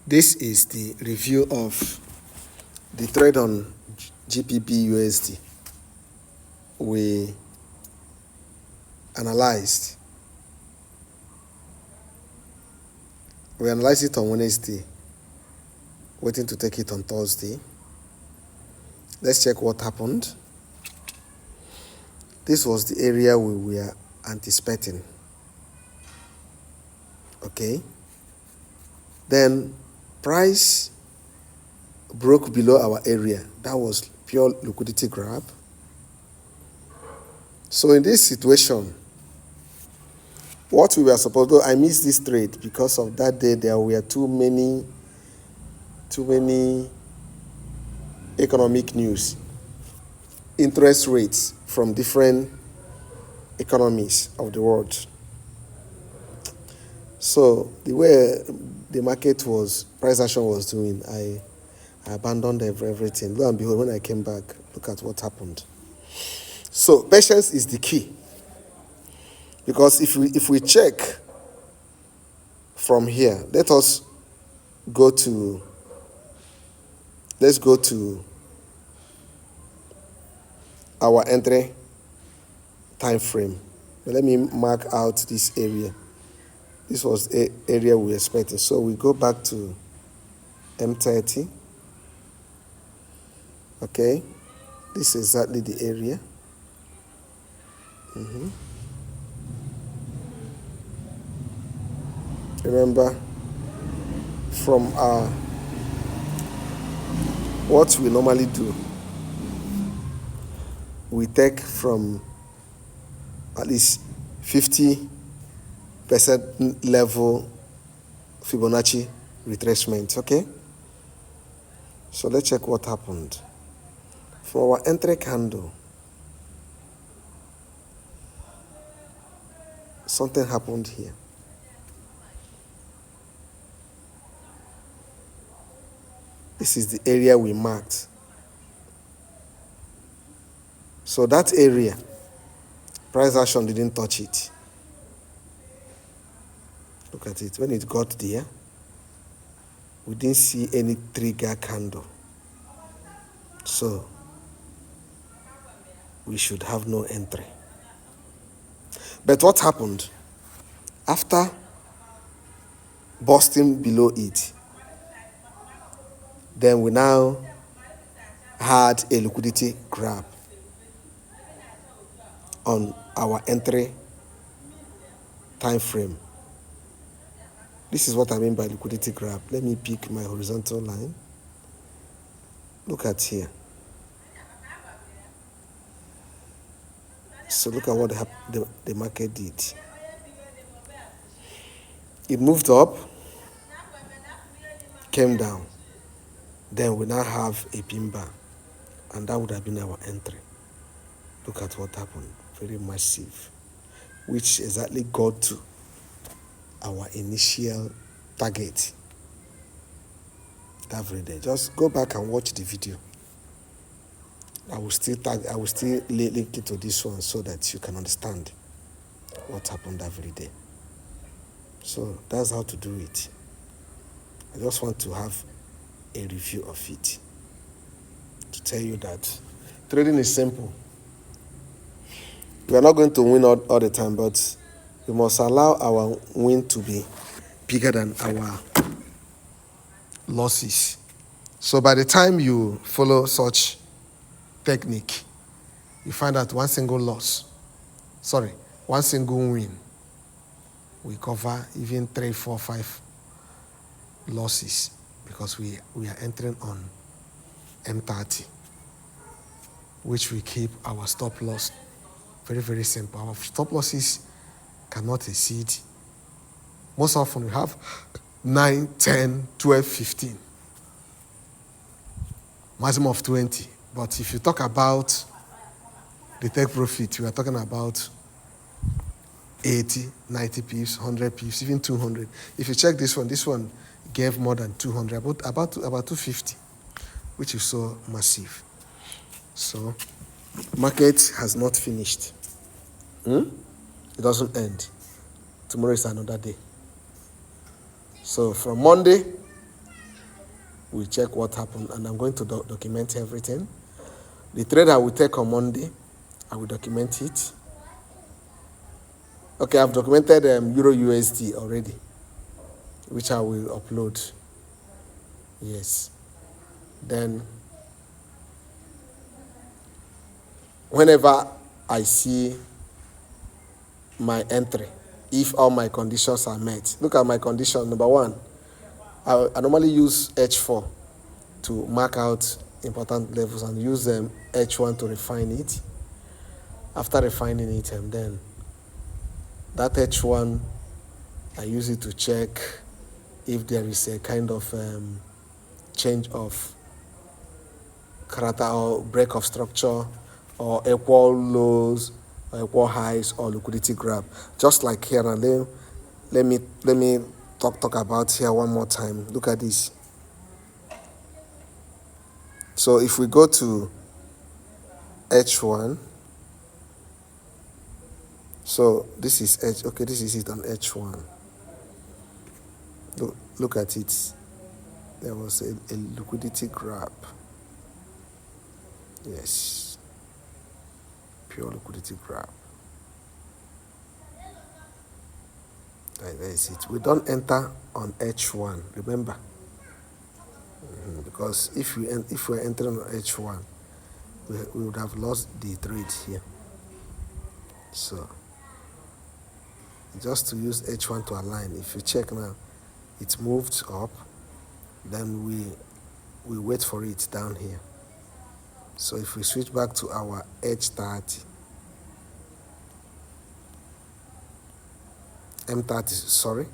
This is the review of the trade on GBP USD we analyzed. We analyzed it on Wednesday, waiting to take it on Thursday. Let's check what happened. This was the area we were anticipating. Okay. Then price broke below our area. That was pure liquidity grab. So in this situation, what we were supposed to do, I missed this trade because of that day there were too many economic news, interest rates from different economies of the world. So the way the market was, price action was doing, I abandoned everything. Lo and behold, when I came back, look at what happened. So patience is the key, because if we check from here, let's go to our entry time frame. Let me mark out this area. This was the area we expected. So we go back to M30. Okay, this is exactly the area. Remember, from what we normally do, we take from at least 50% level Fibonacci retracement. Okay, so let's check what happened. For our entry candle, something happened here. This is the area we marked. So that area, price action didn't touch it. Look at it. When it got there, we didn't see any trigger candle. So we should have no entry. But what happened? After busting below it, then we now had a liquidity grab on our entry time frame. This is what I mean by liquidity grab. Let me pick my horizontal line. Look at here. So look at what the market did. It moved up, came down. Then we now have a pin bar, and that would have been our entry. Look at what happened. Very massive, which exactly got to our initial target that very day. Just go back and watch the video. I will still link it to this one so that you can understand what happened that very day. So that's how to do it. I just want to have a review of it to tell you that trading is simple. We are not going to win all the time, but we must allow our win to be bigger than our losses. So by the time you follow such technique, you find that one single win we cover even 3, 4, 5 losses, because we are entering on M30, which we keep our stop loss very, very simple. Our stop losses cannot exceed, most often we have 9, 10, 12, 15, maximum of 20. But if you talk about the take profit, we are talking about 80, 90 pips, 100 pips, even 200. If you check this one gave more than 200, about 250, which is so massive. So market has not finished. It doesn't end. Tomorrow is another day. So from Monday we check what happened, and I'm going to document everything. The trade I will take on Monday, I will document it. Okay, I've documented Euro USD already, which I will upload. Yes. Then, whenever I see my entry, if all my conditions are met, look at my condition. Number one, I normally use H4 to mark out important levels and use H1 to refine it. After refining it, and then that H1, I use it to check if there is a kind of change of character or break of structure or equal lows or equal highs or liquidity grab. Just like here now, let me talk about here one more time. Look at this. So if we go to H1, so this is H, okay, this is it on H1. Look at it. There was a liquidity grab. Yes. Pure liquidity grab. There is it. We don't enter on H1, remember? Because if we're entering on H1, we would have lost the trade here. So, just to use H1 to align, if you check now, it's moved up, then we wait for it down here. So if we switch back to our H30, M30, sorry,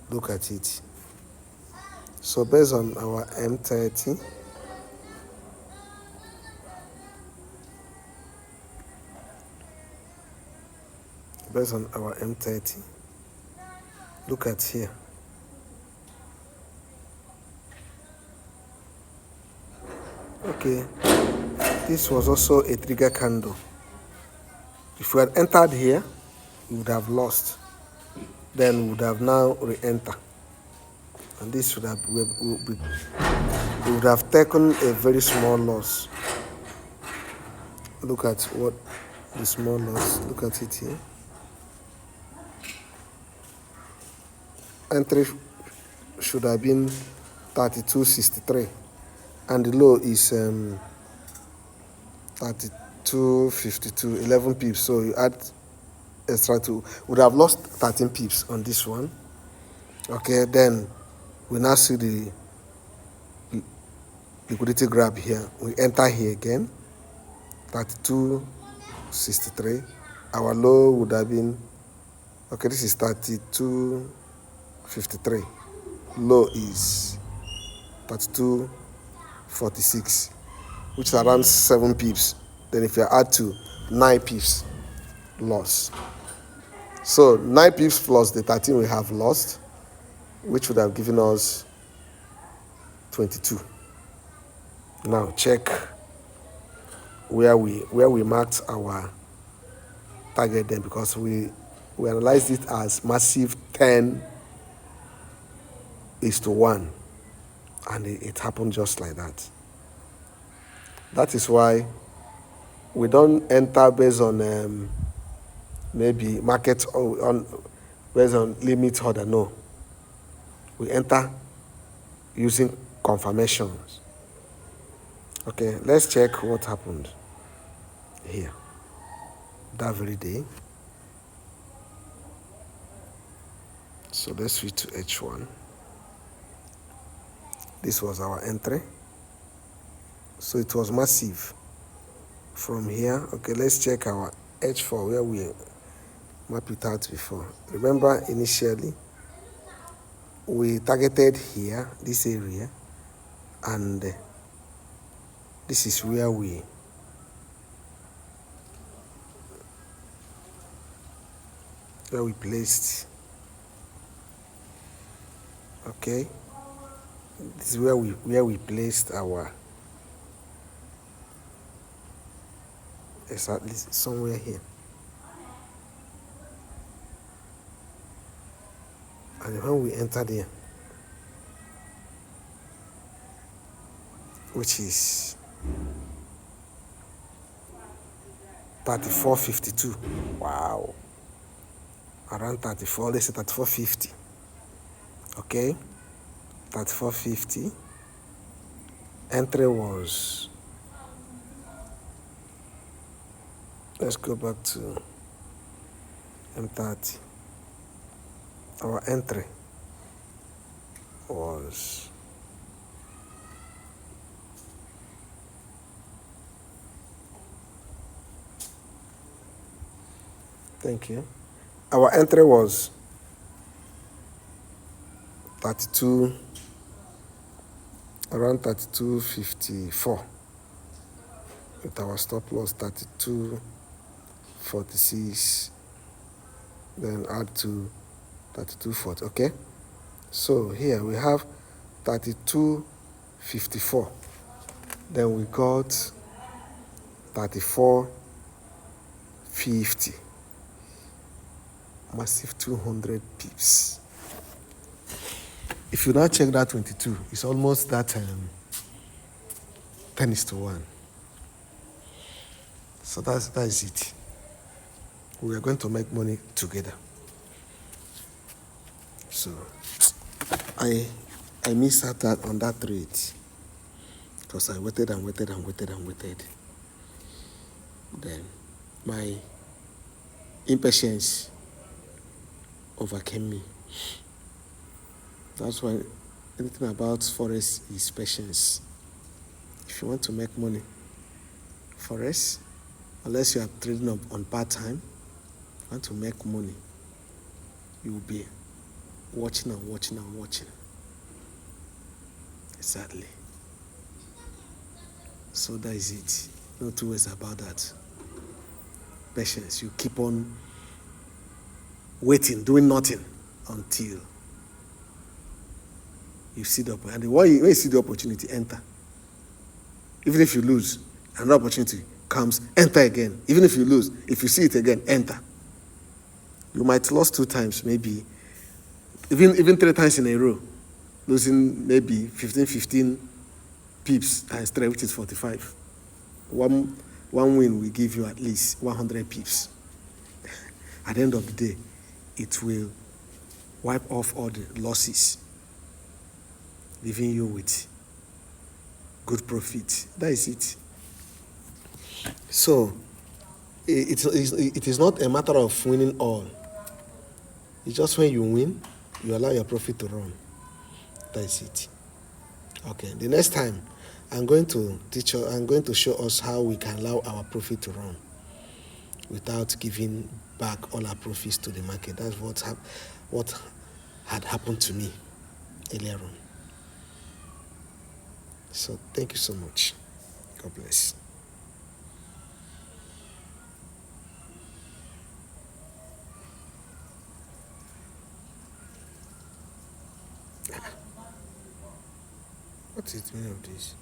look at it. So based on our M30, look at here. Okay, this was also a trigger candle. If we had entered here, we would have lost. Then we would have now re-enter. And this would have, we would have taken a very small loss. Look at what the small loss, look at it here. Entry should have been 32.63 and the low is 32.52, 11 pips. So you add extra 2, would have lost 13 pips on this one. Okay, then we now see the liquidity grab here. We enter here again, 32.63. Our low would have been, okay, this is 32.53. Low is 32.46, which is around 7 pips. Then if you add to 9 pips loss. So 9 pips plus the 13 we have lost, which would have given us 22. Now check where we marked our target then, because we analyzed it as massive 10:1, and it happened just like that. That is why we don't enter based on maybe market on based on limit order. No, we enter using confirmations. Okay, let's check what happened here that very day. So let's switch to H1. This was our entry. So it was massive from here. Okay, let's check our H4 where we mapped it out before. Remember, initially we targeted here, this area, and this is where we placed. Okay, this is where we placed our, exactly somewhere here. And when we entered here, which is 34.52. Wow. Around 34, let's say 34.50. Okay? 34.50. Entry was, let's go back to M30. Our entry was thank you. Our entry was 32, around 32.54. With our stop loss 32.46, then add to 32.40. Okay? So here we have 32.54. Then we got 34.50. Massive 200 pips. If you now check that 22, it's almost that 10:1. So that is it. We are going to make money together. So I missed out on that trade because I waited and waited and waited and waited. Then my impatience overcame me. That's why anything about forex is patience. If you want to make money, forex, unless you are trading on part-time, want to make money, you will be watching and watching and watching. Exactly. So that is it. No two ways about that. Patience. You keep on waiting, doing nothing until you see the opportunity. And when you see the opportunity, enter. Even if you lose, another opportunity comes, enter again. Even if you lose, if you see it again, enter. You might lose 2 times, maybe, even 3 times in a row, losing maybe 15 pips times 3, which is 45. One win will give you at least 100 pips. At the end of the day, it will wipe off all the losses, leaving you with good profit. That is it. So, it is not a matter of winning all. It's just when you win, you allow your profit to run. That is it. Okay, the next time, I'm going to show us how we can allow our profit to run without giving back all our profits to the market. That's what had happened to me earlier on. So thank you so much. God bless. What is the meaning of this?